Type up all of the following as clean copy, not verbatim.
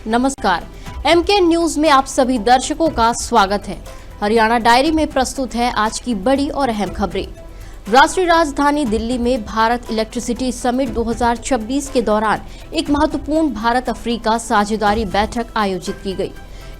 नमस्कार, MK news में आप सभी दर्शकों का स्वागत है। हरियाणा डायरी में प्रस्तुत है आज की बड़ी और अहम खबरें। राष्ट्रीय राजधानी दिल्ली में भारत इलेक्ट्रिसिटी समिट 2026 के दौरान एक महत्वपूर्ण भारत अफ्रीका साझेदारी बैठक आयोजित की गई।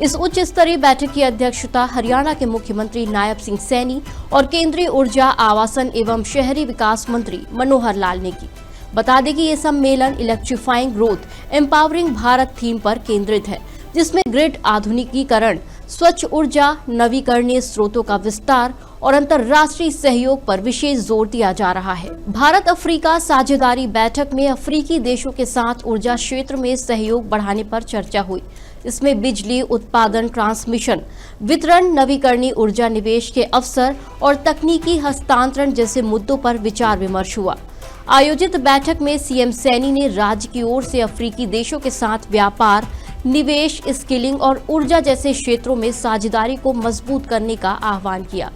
इस उच्च स्तरीय बैठक की अध्यक्षता हरियाणा के मुख्यमंत्री नायब सिंह सैनी और केंद्रीय ऊर्जा, आवासन एवं शहरी विकास मंत्री मनोहर लाल ने की। बता दें कि ये सम्मेलन electrifying growth, empowering Bharat theme पर केंद्रित है, जिसमें ग्रिड आधुनिकीकरण, स्वच्छ ऊर्जा, नवीकरणीय स्रोतों का विस्तार और अंतर्राष्ट्रीय सहयोग पर विशेष जोर दिया जा रहा है। भारत अफ्रीका साझेदारी बैठक में अफ्रीकी देशों के साथ ऊर्जा क्षेत्र में सहयोग बढ़ाने पर चर्चा हुई। इसमें बिजली उत्पादन, ट्रांसमिशन, वितरण, नवीकरणीय ऊर्जा निवेश के अवसर और तकनीकी हस्तांतरण जैसे मुद्दों पर विचार विमर्श हुआ। आयोजित बैठक में सीएम सैनी ने राज्य की ओर से अफ्रीकी देशों के साथ व्यापार, निवेश, स्किलिंग और ऊर्जा जैसे क्षेत्रों में साझेदारी को मजबूत करने का आह्वान किया।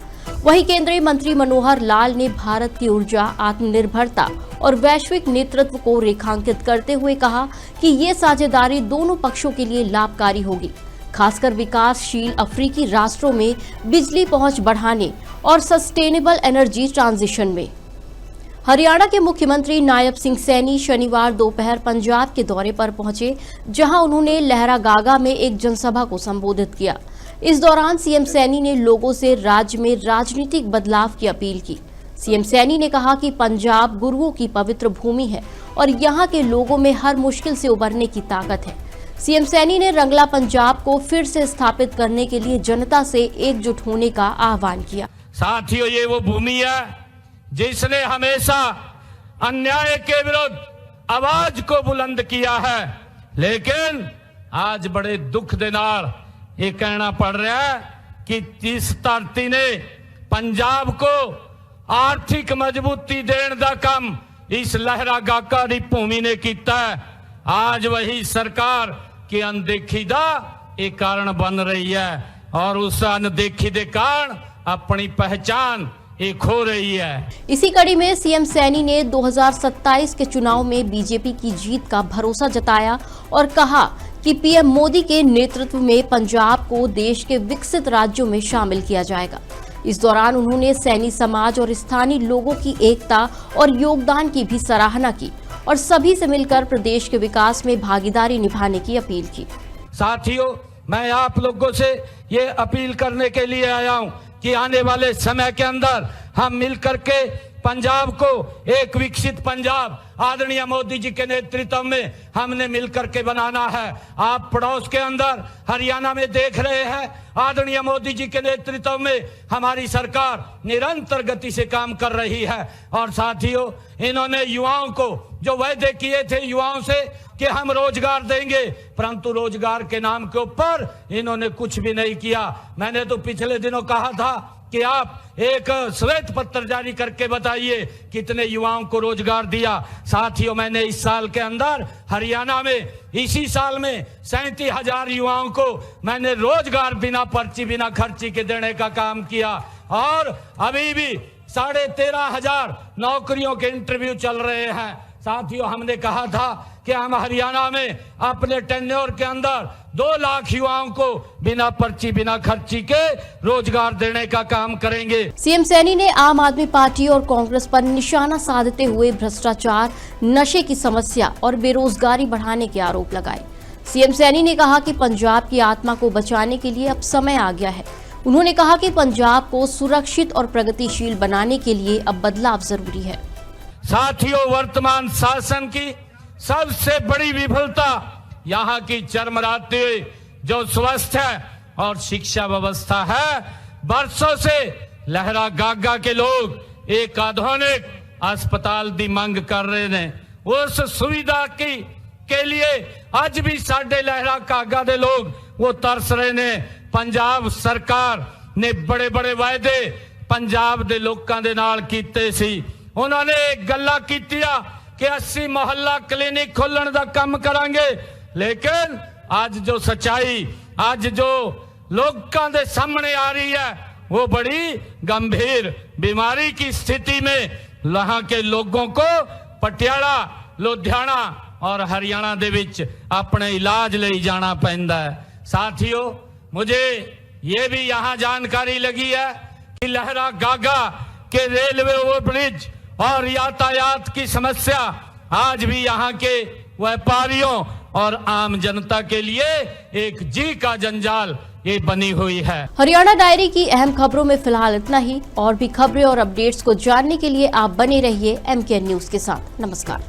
वहीं केंद्रीय मंत्री मनोहर लाल ने भारत की ऊर्जा, आत्मनिर्भरता और वैश्विक नेतृत्व को रेखांकित करते हुए कहा कि ये साझेदारी दोनों पक्षों के लिए लाभकारी होगी, खासकर विकासशील अफ्रीकी राष्ट्रों में बिजली पहुंच बढ़ाने और सस्टेनेबल एनर्जी ट्रांजिशन में। हरियाणा के मुख्यमंत्री नायब सिंह सैनी शनिवार दोपहर पंजाब के दौरे पर पहुंचे, जहां उन्होंने लहरागागा में एक जनसभा को संबोधित किया। इस दौरान सीएम सैनी ने लोगों से राज्य में राजनीतिक बदलाव की अपील की। सीएम सैनी ने कहा कि पंजाब गुरुओं की पवित्र भूमि है और यहां के लोगों में हर मुश्किल से उबरने की ताकत है। सीएम सैनी ने रंगला पंजाब को फिर से स्थापित करने के लिए जनता से एकजुट होने का आह्वान किया। साथियों, ये वो भूमि है जिसने हमेशा अन्याय के विरुद्ध आवाज को बुलंद किया है, लेकिन आज बड़े दुख दे नाल ये कहना पड़ रहा है कि इस धरती ने पंजाब को आर्थिक मजबूती देने का काम इस लहरागागा की भूमि ने किया है। आज वही सरकार की अनदेखी का एक कारण बन रही है और उस अनदेखी के कारण अपनी पहचान खो रही है। इसी कड़ी में सीएम सैनी ने 2027 के चुनाव में बीजेपी की जीत का भरोसा जताया और कहा कि पीएम मोदी के नेतृत्व में पंजाब को देश के विकसित राज्यों में शामिल किया जाएगा। इस दौरान उन्होंने सैनी समाज और स्थानीय लोगों की एकता और योगदान की भी सराहना की और सभी से मिलकर प्रदेश के विकास में भागीदारी निभाने की अपील की। साथियों, मैं आप लोगों से ये अपील करने के लिए आया हूँ कि आने वाले समय के अंदर हम मिलकर के पंजाब को एक विकसित पंजाब आदरणीय मोदी जी के नेतृत्व में हमने मिलकर के बनाना है। आप पड़ोस के अंदर हरियाणा में देख रहे हैं, आदरणीय मोदी जी के नेतृत्व में हमारी सरकार निरंतर गति से काम कर रही है। और साथियों, इन्होंने युवाओं को जो वायदे किए थे युवाओं से कि हम रोजगार देंगे, परंतु रोजगार के नाम के ऊपर इन्होंने कुछ भी नहीं किया। मैंने तो पिछले दिनों कहा था कि आप एक श्वेत पत्र जारी करके बताइए कितने युवाओं को रोजगार दिया। साथियों, मैंने इस साल के अंदर हरियाणा में इसी साल में 37,000 युवाओं को मैंने रोजगार बिना पर्ची बिना खर्ची के देने का काम किया और अभी भी 13,500 नौकरियों के इंटरव्यू चल रहे हैं। साथियों, हमने कहा था कि हम हरियाणा में अपने टेन्योर के अंदर 2 लाख युवाओं को बिना पर्ची बिना खर्ची के रोजगार देने का काम करेंगे। सीएम सैनी ने आम आदमी पार्टी और कांग्रेस पर निशाना साधते हुए भ्रष्टाचार, नशे की समस्या और बेरोजगारी बढ़ाने के आरोप लगाए। सीएम सैनी ने कहा कि पंजाब की आत्मा को बचाने के लिए अब समय आ गया है। उन्होंने कहा कि पंजाब को सुरक्षित और प्रगतिशील बनाने के लिए अब बदलाव जरूरी है। साथियों, वर्तमान शासन की सबसे बड़ी विफलता यहाँ की चरमराती हुई जो स्वास्थ्य और शिक्षा व्यवस्था है। बरसों से लहरागागा के लोग एक आधुनिक अस्पताल की मांग कर रहे हैं। उस सुविधा के लिए आज भी साडे लहरागागा के लोग वो तरस रहे ने। पंजाब सरकार ने बड़े बड़े वायदे पंजाब के लोगों के नाल कीते सी। उन्होंने गल्लां कीतियां कि 80 मोहल्ला क्लिनिक खोलने का काम करांगे, लेकिन आज जो सच्चाई आज जो लोगों के सामने आ रही है वो बड़ी गंभीर बीमारी की स्थिति में यहाँ के लोगों को पटियाला, लुधियाना और हरियाणा दे विच अपने इलाज ਲਈ जाना पैंदा है। साथियों, मुझे ये भी यहाँ जानकारी लगी है कि लहरा गागा के रेलवे ओवरब्रिज और यातायात की समस्या आज भी यहाँ के व्यापारियों और आम जनता के लिए एक जी का जंजाल ये बनी हुई है। हरियाणा डायरी की अहम खबरों में फिलहाल इतना ही। और भी खबरें और अपडेट्स को जानने के लिए आप बने रहिए MKN न्यूज के साथ। नमस्कार।